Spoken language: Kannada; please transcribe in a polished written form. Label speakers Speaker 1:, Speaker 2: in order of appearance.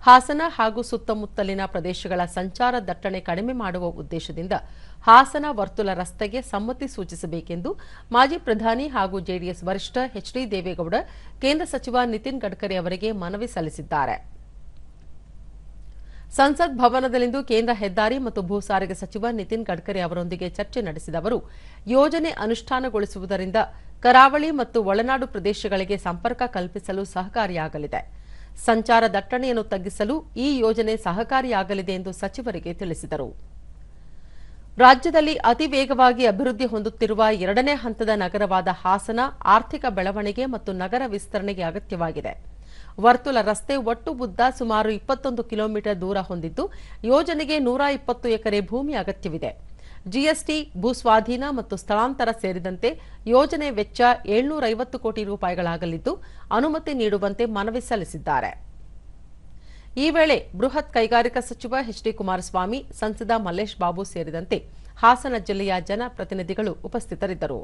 Speaker 1: ಹಾಸನ ಹಾಗೂ ಸುತ್ತಮುತ್ತಲಿನ ಪ್ರದೇಶಗಳ ಸಂಚಾರ ದಟ್ಟಣೆ ಕಡಿಮೆ ಮಾಡುವ ಉದ್ದೇಶದಿಂದ ಹಾಸನ ವರ್ತುಲ ರಸ್ತೆಗೆ ಸಮ್ಮತಿ ಸೂಚಿಸಬೇಕೆಂದು ಮಾಜಿ ಪ್ರಧಾನಿ ಹಾಗೂ ಜೆಡಿಎಸ್ ವರಿಷ್ಠ ಎಚ್.ಡಿ. ದೇವೇಗೌಡ ಕೇಂದ್ರ ಸಚಿವ ನಿತಿನ್ ಗಡ್ಕರಿ ಅವರಿಗೆ ಮನವಿ ಸಲ್ಲಿಸಿದ್ದಾರೆ. ಸಂಸತ್ ಭವನದಲ್ಲಿಂದು ಕೇಂದ್ರ ಹೆದ್ದಾರಿ ಮತ್ತು ಭೂ ಸಾರಿಗೆ ಸಚಿವ ನಿತಿನ್ ಗಡ್ಕರಿ ಅವರೊಂದಿಗೆ ಚರ್ಚೆ ನಡೆಸಿದ ಅವರು, ಯೋಜನೆ ಅನುಷ್ಠಾನಗೊಳಿಸುವುದರಿಂದ ಕರಾವಳಿ ಮತ್ತು ಒಳನಾಡು ಪ್ರದೇಶಗಳಿಗೆ ಸಂಪರ್ಕ ಕಲ್ಪಿಸಲು ಸಹಕಾರಿಯಾಗಲಿದೆ. ಸಂಚಾರ ದಟ್ಟಣೆಯನ್ನು ತಗ್ಗಿಸಲು ಈ ಯೋಜನೆ ಸಹಕಾರಿಯಾಗಲಿದೆ ಎಂದು ಸಚಿವರಿಗೆ ತಿಳಿಸಿದರು. ರಾಜ್ಯದಲ್ಲಿ ಅತಿ ವೇಗವಾಗಿ ಅಭಿವೃದ್ಧಿ ಹೊಂದುತ್ತಿರುವ ಎರಡನೇ ಹಂತದ ನಗರವಾದ ಹಾಸನ ಆರ್ಥಿಕ ಬೆಳವಣಿಗೆ ಮತ್ತು ನಗರ ವಿಸ್ತರಣೆಗೆ ಅಗತ್ಯವಾಗಿದೆ. ವರ್ತುಲ ರಸ್ತೆ ಒಟ್ಟು ಉದ್ದ ಸುಮಾರು 21 ಕಿಲೋಮೀಟರ್ ದೂರ ಹೊಂದಿದ್ದು, ಯೋಜನೆಗೆ 120 ಎಕರೆ ಭೂಮಿ ಅಗತ್ಯವಿದೆ. ಜಿಎಸ್ಟಿ, ಭೂಸ್ವಾಧೀನ ಮತ್ತು ಸ್ಥಳಾಂತರ ಸೇರಿದಂತೆ ಯೋಜನೆ ವೆಚ್ಚ 750 ಕೋಟಿ ರೂಪಾಯಿಗಳಾಗಲಿದ್ದು, ಅನುಮತಿ ನೀಡುವಂತೆ ಮನವಿ ಸಲ್ಲಿಸಿದ್ದಾರೆ. ಈ ವೇಳೆ ಬೃಹತ್ ಕೈಗಾರಿಕಾ ಸಚಿವ ಎಚ್.ಡಿ. ಕುಮಾರಸ್ವಾಮಿ, ಸಂಸದ ಮಲ್ಲೇಶ್ ಬಾಬು ಸೇರಿದಂತೆ ಹಾಸನ ಜಿಲ್ಲೆಯ ಜನಪ್ರತಿನಿಧಿಗಳು ಉಪಸ್ಥಿತರಿದ್ದರು.